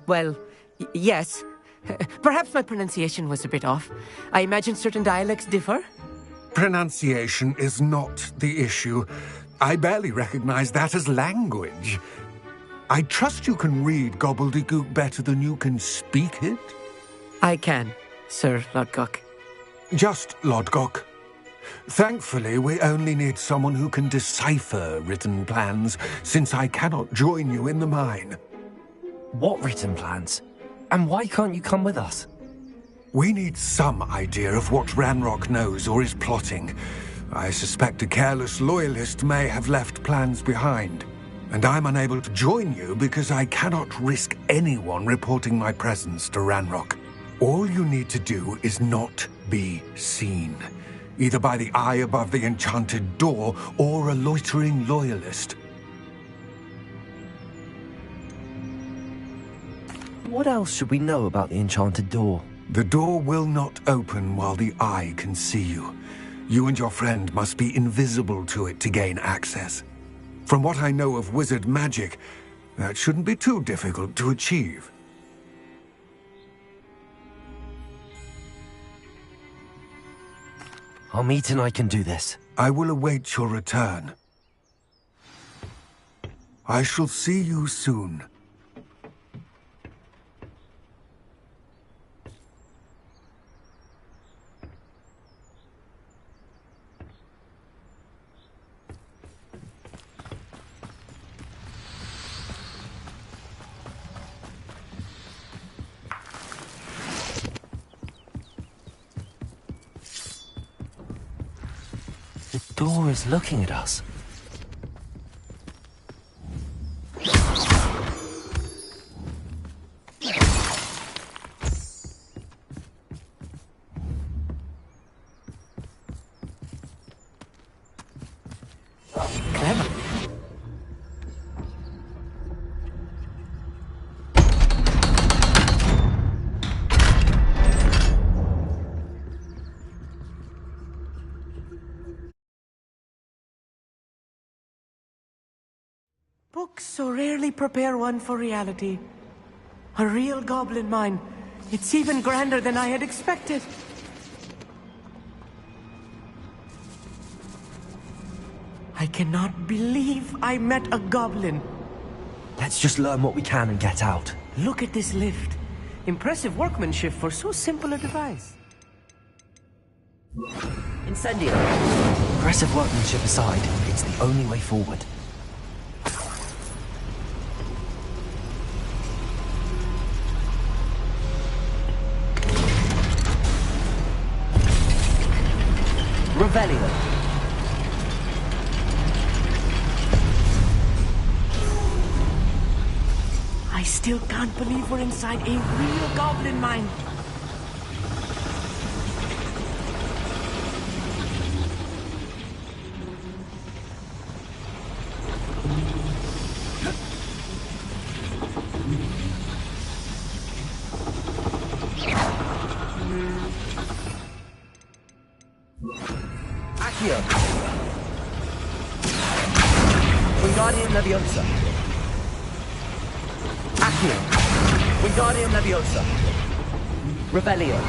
Well, yes. Perhaps my pronunciation was a bit off. I imagine certain dialects differ. Pronunciation is not the issue. I barely recognize that as language. I trust you can read gobbledygook better than you can speak it? I can, Sir Lodgok. Just Lodgok. Thankfully, we only need someone who can decipher written plans, since I cannot join you in the mine. What written plans? And why can't you come with us? We need some idea of what Ranrock knows or is plotting. I suspect a careless loyalist may have left plans behind. And I'm unable to join you because I cannot risk anyone reporting my presence to Ranrock. All you need to do is not be seen, either by the eye above the enchanted door or a loitering loyalist. What else should we know about the enchanted door? The door will not open while the eye can see you. You and your friend must be invisible to it to gain access. From what I know of wizard magic, that shouldn't be too difficult to achieve. Our meet and I can do this. I will await your return. I shall see you soon. The door is looking at us. Clever. Books so rarely prepare one for reality. A real goblin mine. It's even grander than I had expected. I cannot believe I met a goblin. Let's just learn what we can and get out. Look at this lift. Impressive workmanship for so simple a device. Incendio. Impressive workmanship aside, it's the only way forward. Revelio. I still can't believe we're inside a real goblin mine. Accio. Wingardium Leviosa. Accio. Wingardium Leviosa. Rebellion.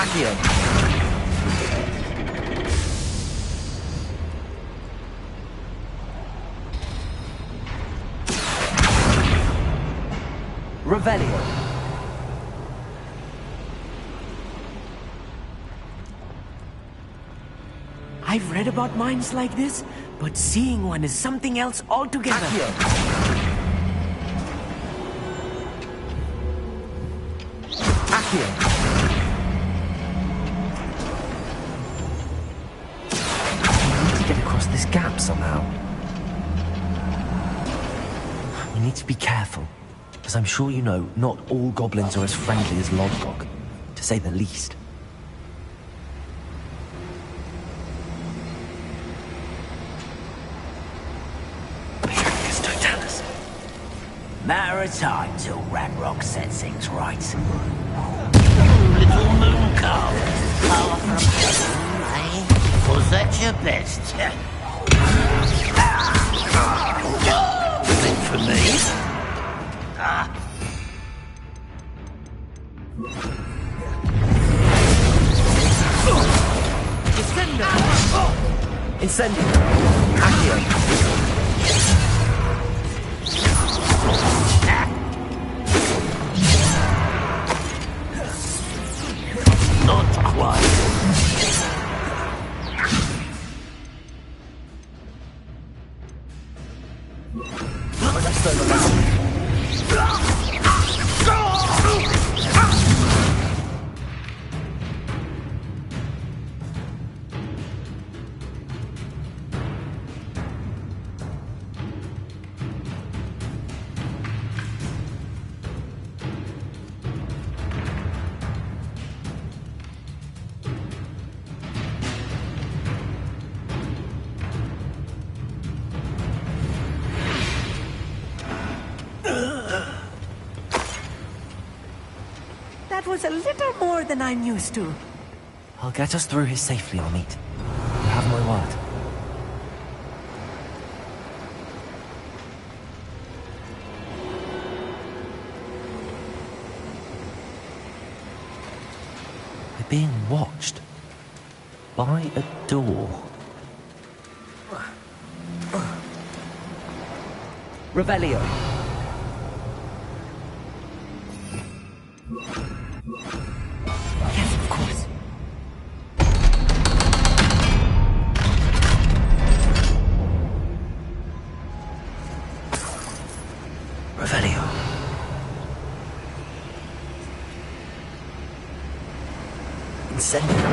Accio. Revelio. I've read about mines like this, but seeing one is something else altogether. Accio. Accio. We need to get across this gap somehow. We need to be careful. As I'm sure you know, not all goblins are as friendly as Lodgok, to say the least. Picarius Totalis. Matter of time till Ranrock sets things right. Little moon calf, power from heaven. your best. Think for me? Incendio! Accio! Not quite. That was a little more than I'm used to. I'll get us through here safely, Amit. You have my word. We're being watched. By a door. Revelio. Yes, of course. Revelio. Incendio.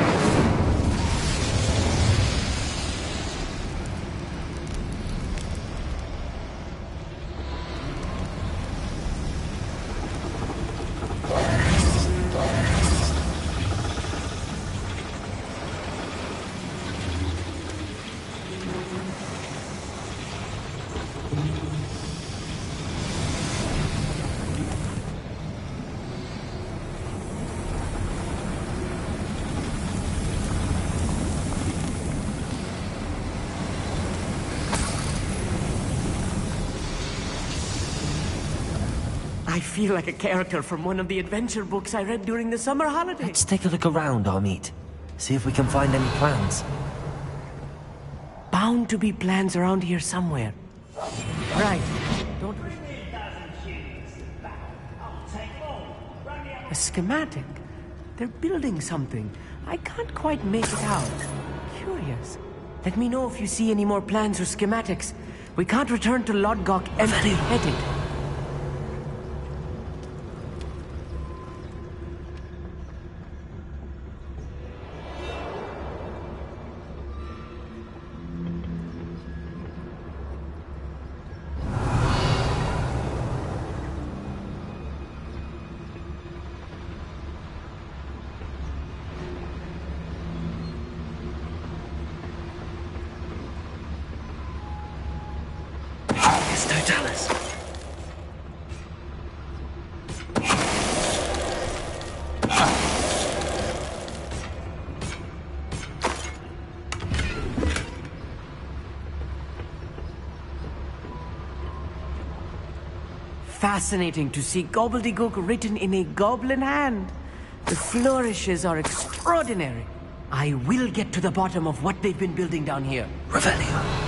I feel like a character from one of the adventure books I read during the summer holidays. Let's take a look around, Amit. See if we can find any plans. Bound to be plans around here somewhere. Right. Don't... A schematic. They're building something. I can't quite make it out. Curious. Let me know if you see any more plans or schematics. We can't return to Lodgok empty-headed. It's Totalis. Fascinating to see gobbledygook written in a goblin hand. The flourishes are extraordinary. I will get to the bottom of what they've been building down here. Revelio.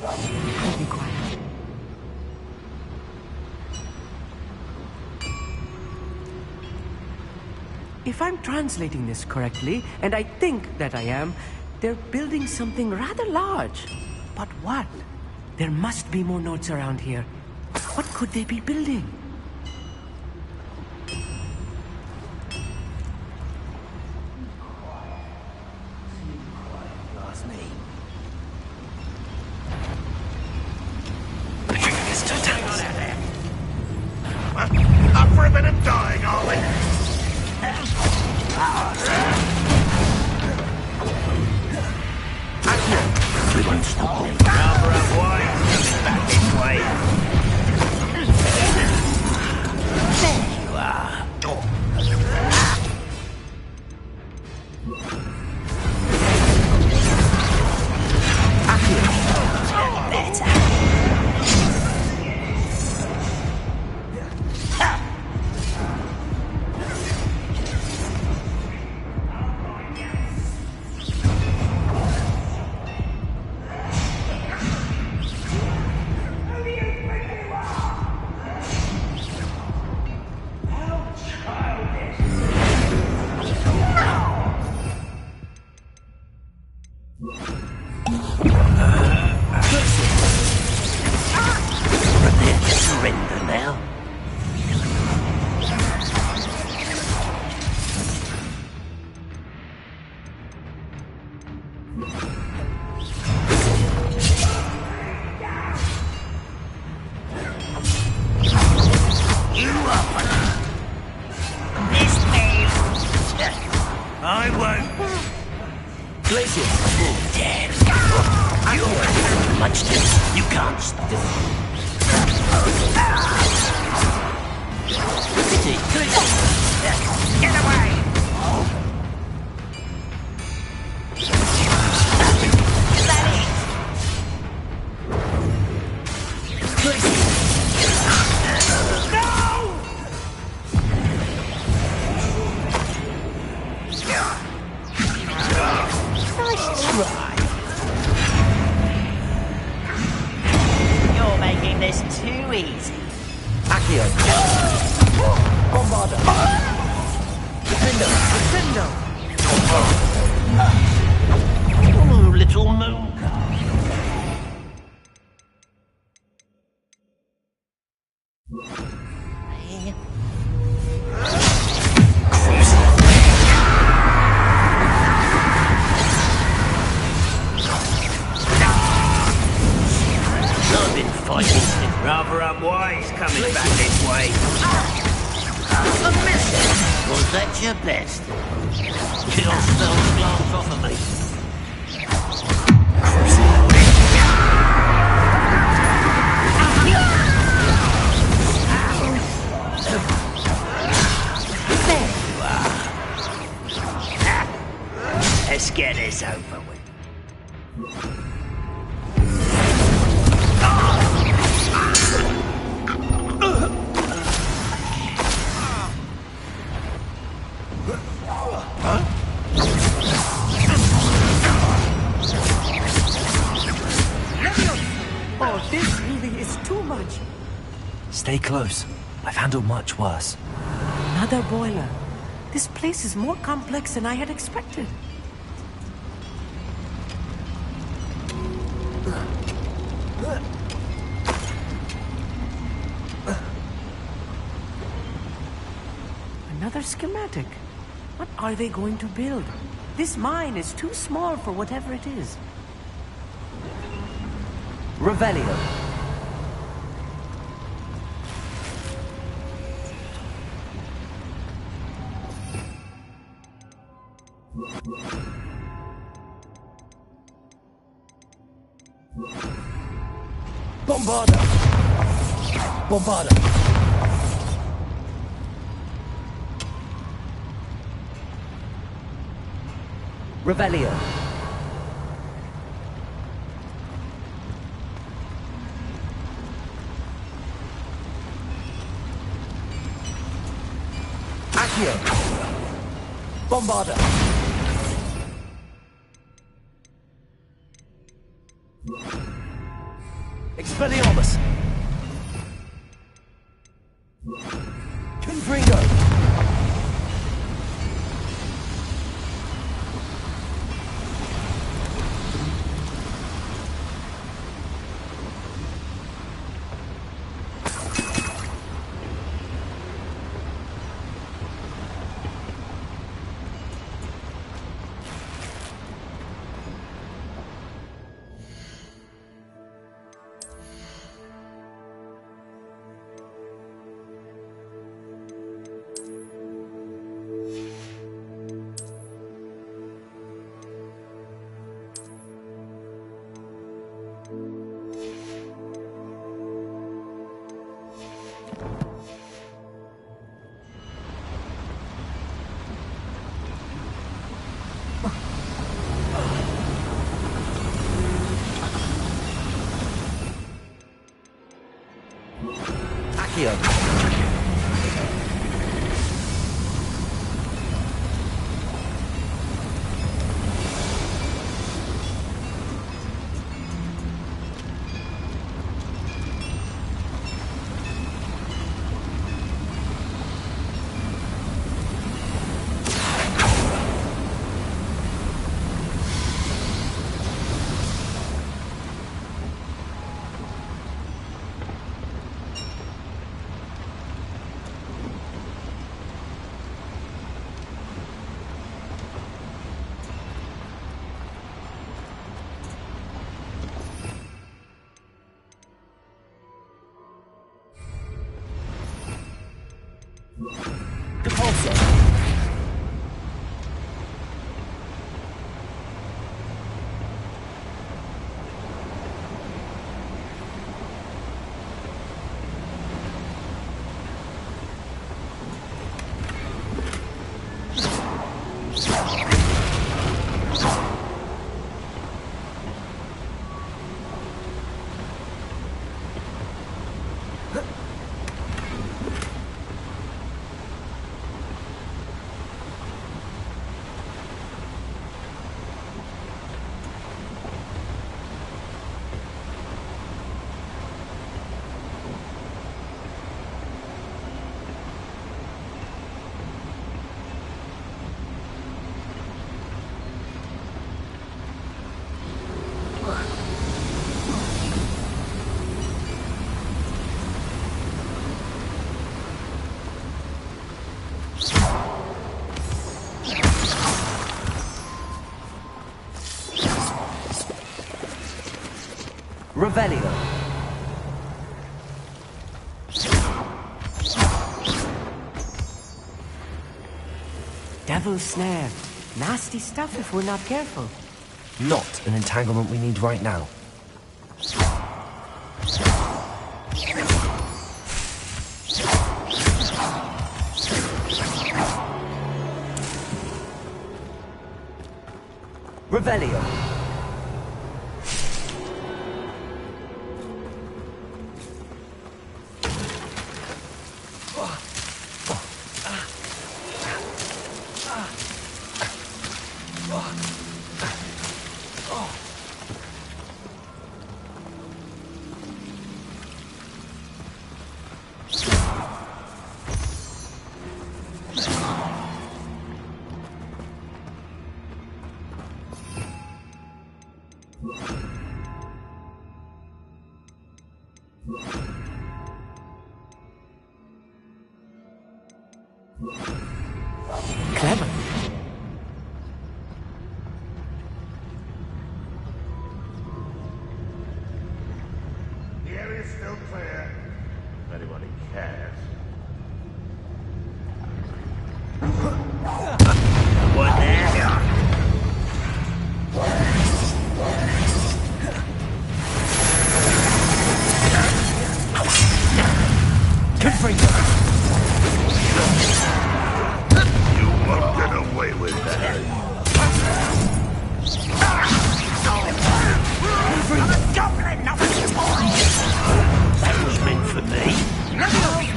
I'll be quiet. If I'm translating this correctly, and I think that I am, they're building something rather large. But what? There must be more notes around here. What could they be building? Up for a bit of dying, are we? We won't stop. Cover up wide, coming back this way. There you are. Better. Surrender now. You up? This me. I won't. Glacius! Oh, damn. You're much this. You can't stop. Get away! Is that no! Nice try. You're making this too easy. Accio! Bombarda! Defendo! Oh, little moon. I've been fighting. Rather unwise coming back this way. A miss! Was that your best? You'll still glance off of me. There you are. Let's get this over with. Oh, this really is too much. Stay close. I've handled much worse. Another boiler. This place is more complex than I had expected. Another schematic. What are they going to build? This mine is too small for whatever it is. Revelio. Bombarda! Bombarda! Revelio. Accio. Bombarda. Expelliarmus! Confringo! Accio. Revelio. Devil's Snare. Nasty stuff if we're not careful. Not an entanglement we need right now. Revelio. Clever. The area's still clear. If anybody cares. What there? Confringo. You won't get away with that. That was meant for me.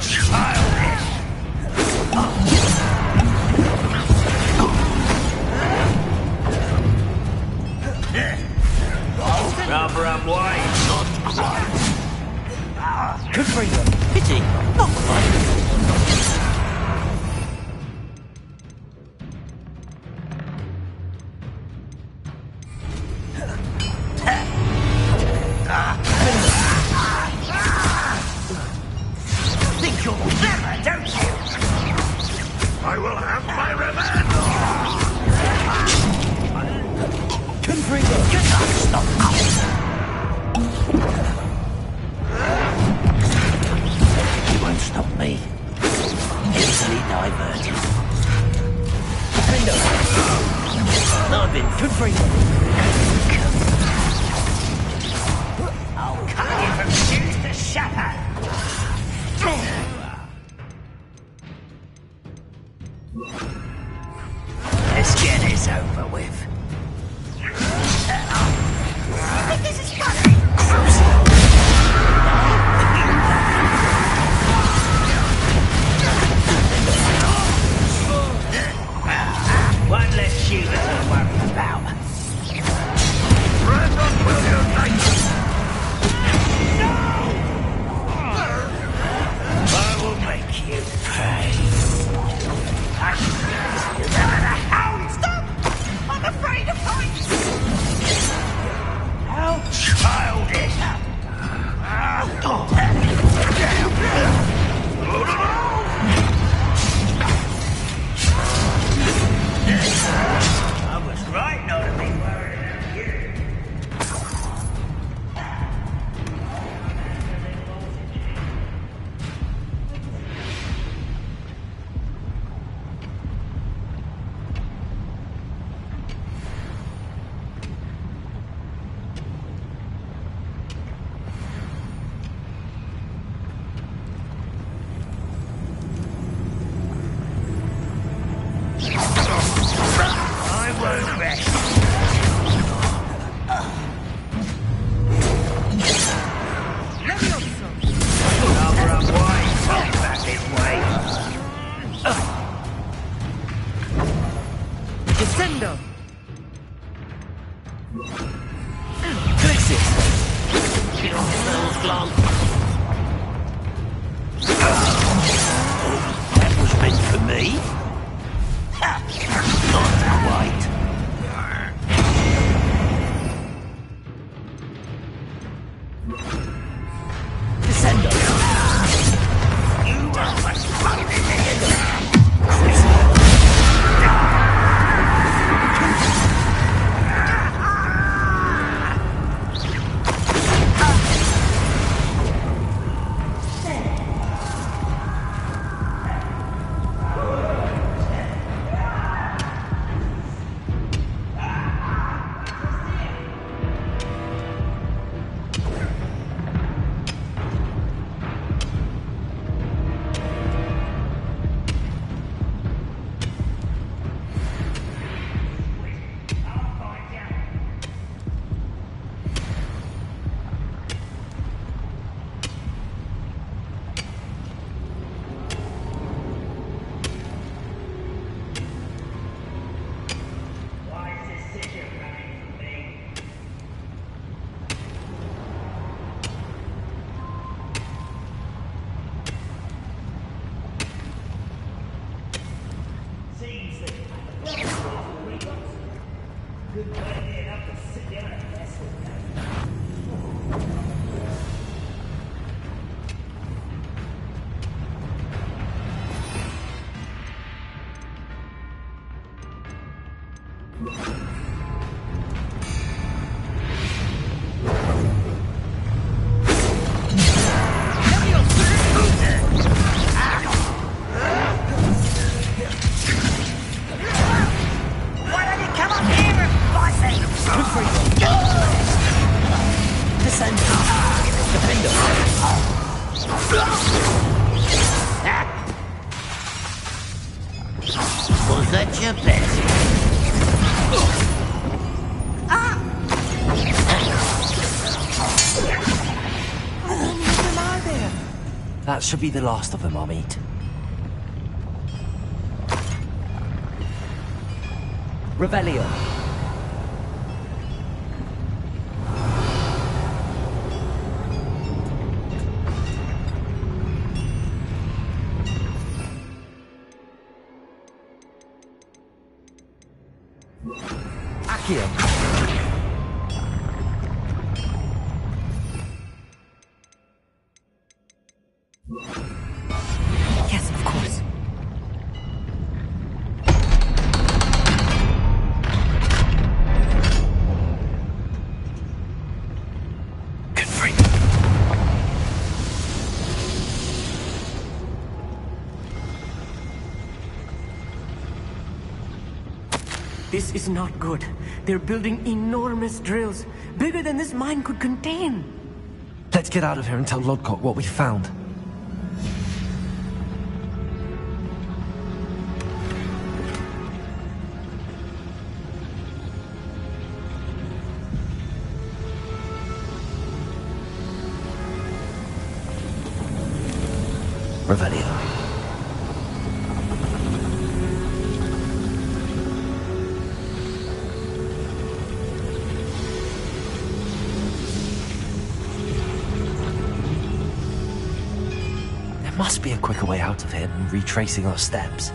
Childish. Rather unwise. Confringo. Pity, not quite. Think you're clever, don't you? I will have my revenge! Confringo. Stop. You won't stop me. Easily diverted. Confringo. I've been Confringo. I'll cut you from shoes to shepherd. Let's get this over with. You think this is funny? One less shooter to worry about. Ranrock will unite! I will make you pay. Stop! I'm afraid of heights! How childish! I was right not to be worried about you. I won't rest. Rather unwise coming back this way. Descendo! Glixis. Your spell's gone. That was meant for me. Ha! Not quite. Descendo. You are much fun in the head. Was that your best? That should be the last of them, I'll meet. Revelio. here. Yes, of course. Good freak. This is not good. They're building enormous drills, bigger than this mine could contain. Let's get out of here and tell Lodgok what we found. Revelio. There must be a quicker way out of here than retracing our steps.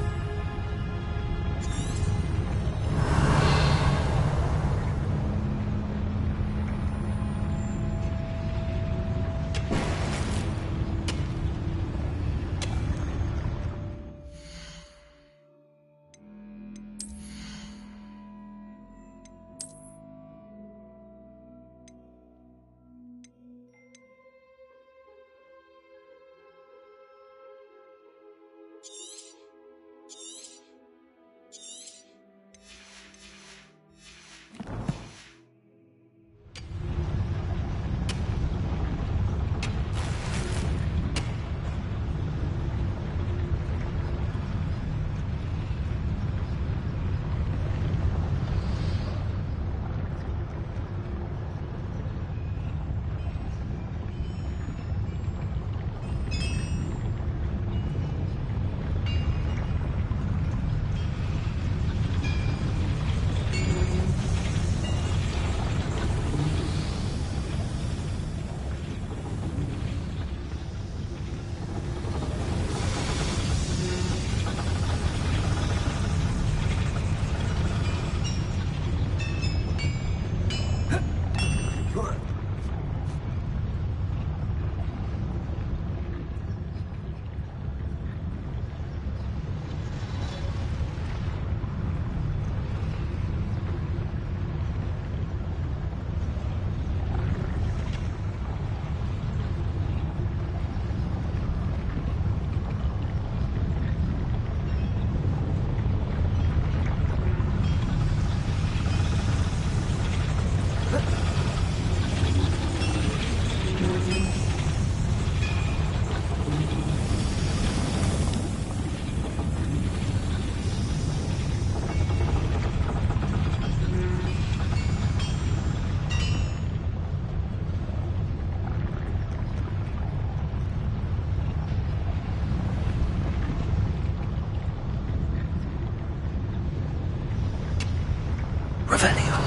Revelio.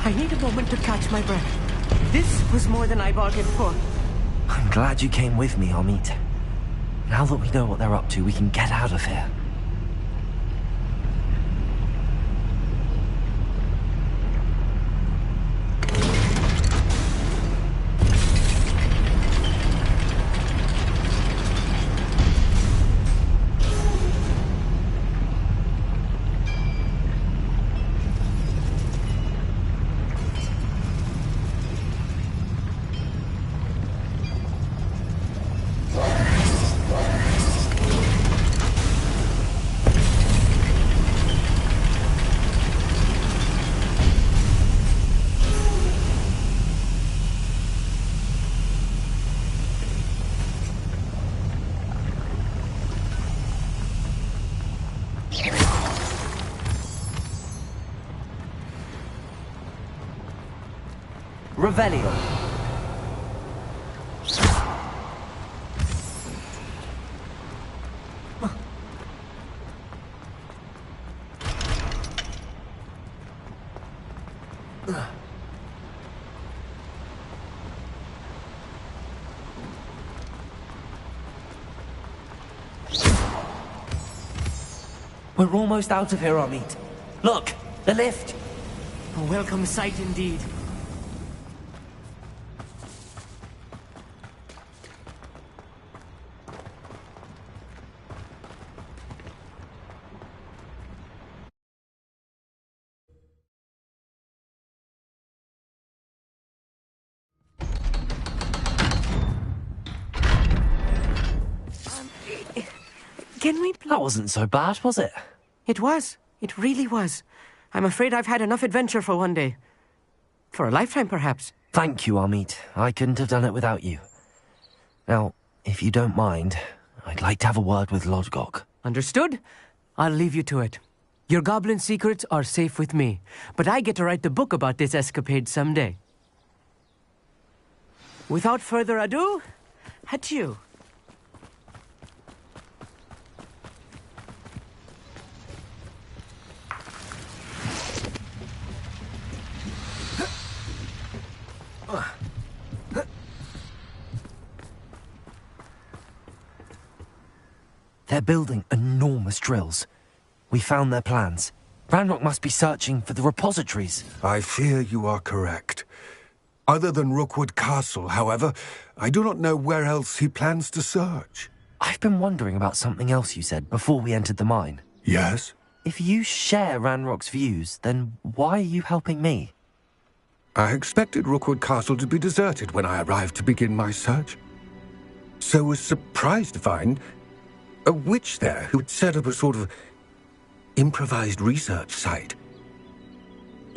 I need a moment to catch my breath. This was more than I bargained for. I'm glad you came with me, Amit. Now that we know what they're up to, we can get out of here. Revelio. We're almost out of here, Amit. Look, the lift. A welcome sight indeed. Can we That wasn't so bad, was it? It was. It really was. I'm afraid I've had enough adventure for one day. For a lifetime, perhaps. Thank you, Amit. I couldn't have done it without you. Now, if you don't mind, I'd like to have a word with Lodgok. Understood? I'll leave you to it. Your goblin secrets are safe with me, but I get to write the book about this escapade someday. Without further ado, adieu. They're building enormous drills. We found their plans. Ranrock must be searching for the repositories. I fear you are correct. Other than Rookwood Castle, however, I do not know where else he plans to search. I've been wondering about something else you said before we entered the mine. Yes? If you share Ranrock's views, then why are you helping me? I expected Rookwood Castle to be deserted when I arrived to begin my search. So was surprised to find a witch there who had set up a sort of improvised research site.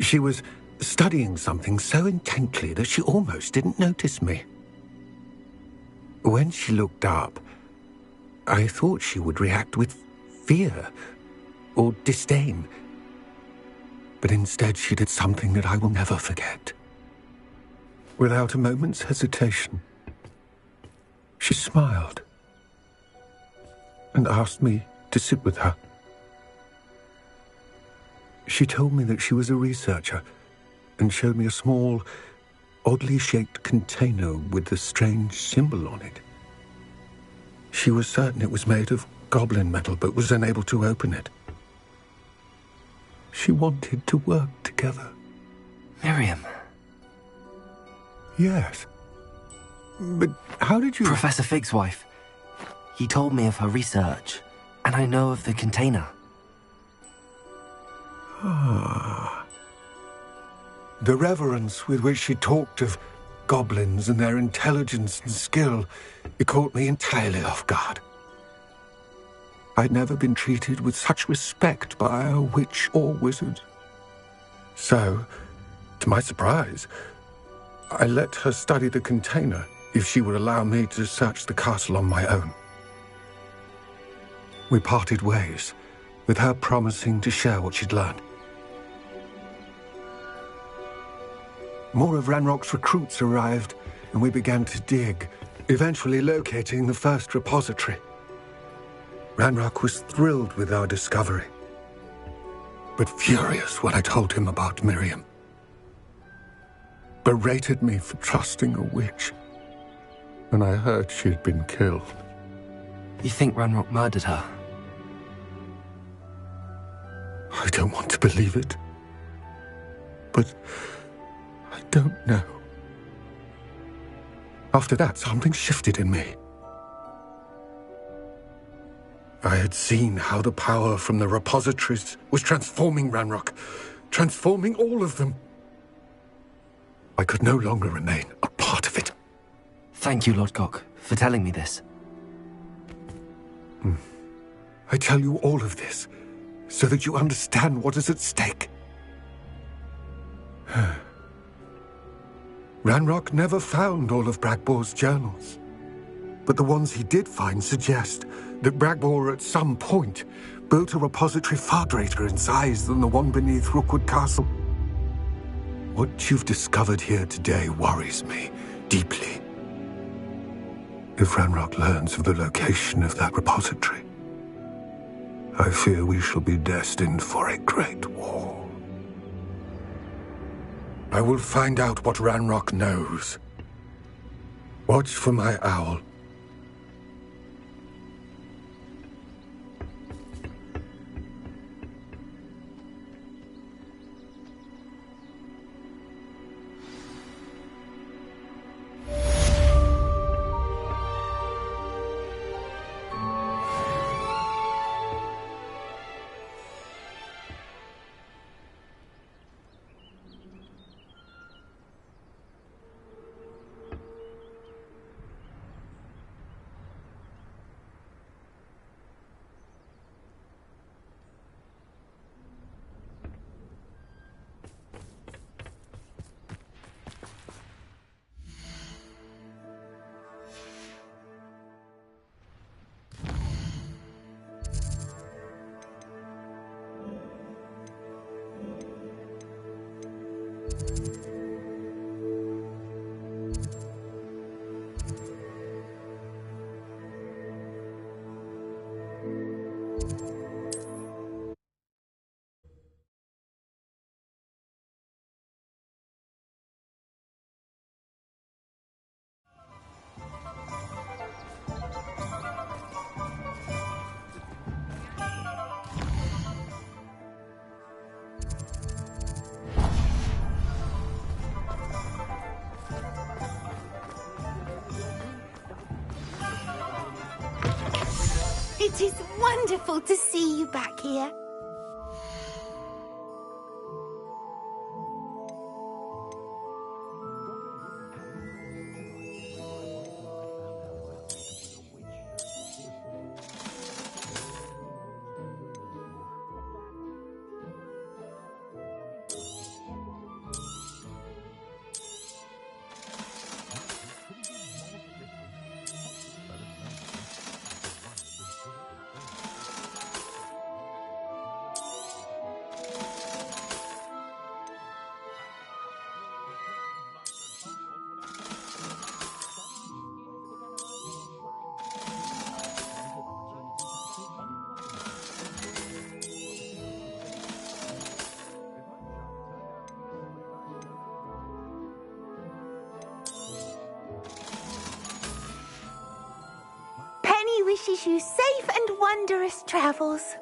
She was studying something so intently that she almost didn't notice me. When she looked up, I thought she would react with fear or disdain. But instead she did something that I will never forget. Without a moment's hesitation, she smiled and asked me to sit with her. She told me that she was a researcher and showed me a small, oddly shaped container with a strange symbol on it. She was certain it was made of goblin metal, but was unable to open it. She wanted to work together. Miriam. Yes. But how did you... Professor Fig's wife. He told me of her research, and I know of the container. Ah. The reverence with which she talked of goblins and their intelligence and skill, it caught me entirely off guard. I'd never been treated with such respect by a witch or wizard. So, to my surprise, I let her study the container if she would allow me to search the castle on my own. We parted ways, with her promising to share what she'd learned. More of Ranrock's recruits arrived, and we began to dig, eventually locating the first repository. Ranrock was thrilled with our discovery, but furious when I told him about Miriam. Berated me for trusting a witch, and I heard she had been killed. You think Ranrock murdered her? I don't want to believe it, but I don't know. After that, something shifted in me. I had seen how the power from the repositories was transforming Ranrock, transforming all of them. I could no longer remain a part of it. Thank you, Lodgok, for telling me this. I tell you all of this so that you understand what is at stake. Ranrock never found all of Bragbor's journals, but the ones he did find suggest that Bragbor at some point built a repository far greater in size than the one beneath Rookwood Castle. What you've discovered here today worries me deeply. If Ranrock learns of the location of that repository, I fear we shall be destined for a great war. I will find out what Ranrock knows. Watch for my owl. It is wonderful to see you back here. Penny wishes you safe and wondrous travels.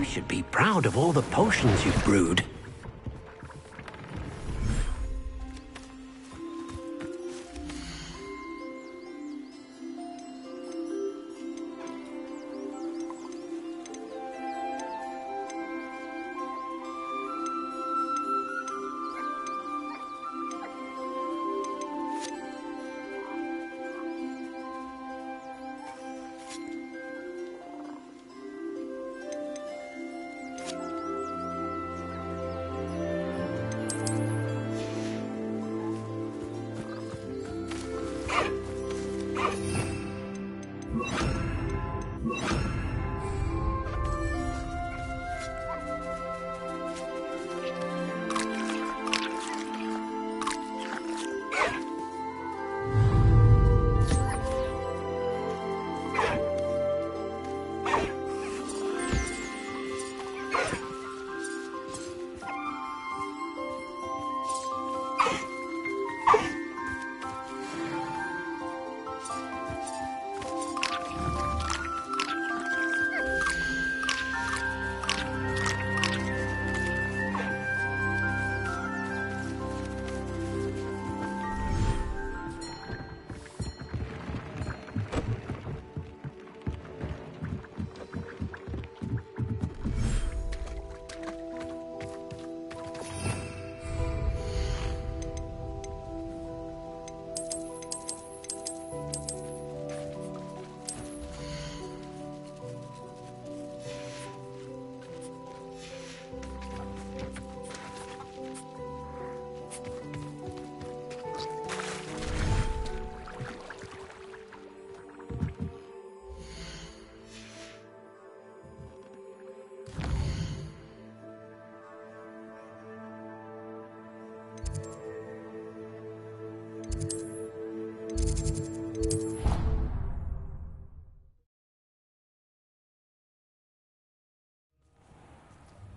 should be proud of all the potions you've brewed.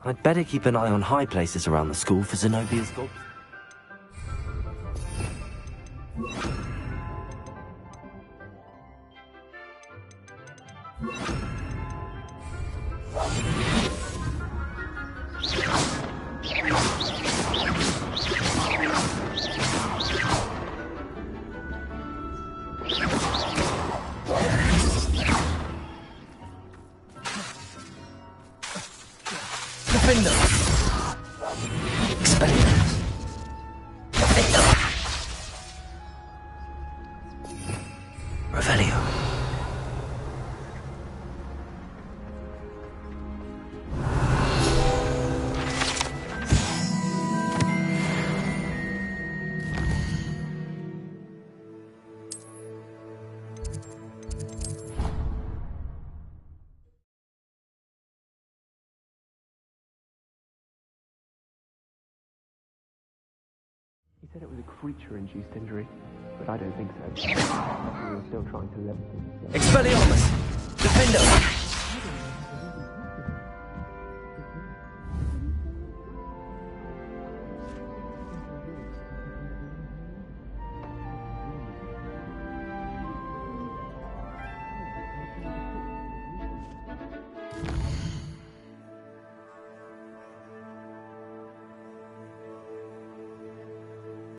I'd better keep an eye on high places around the school for Zenobia's goblins. He said it was a creature-induced injury, but I don't think so. We were still trying to levitate. Expelliarmus! Defendo!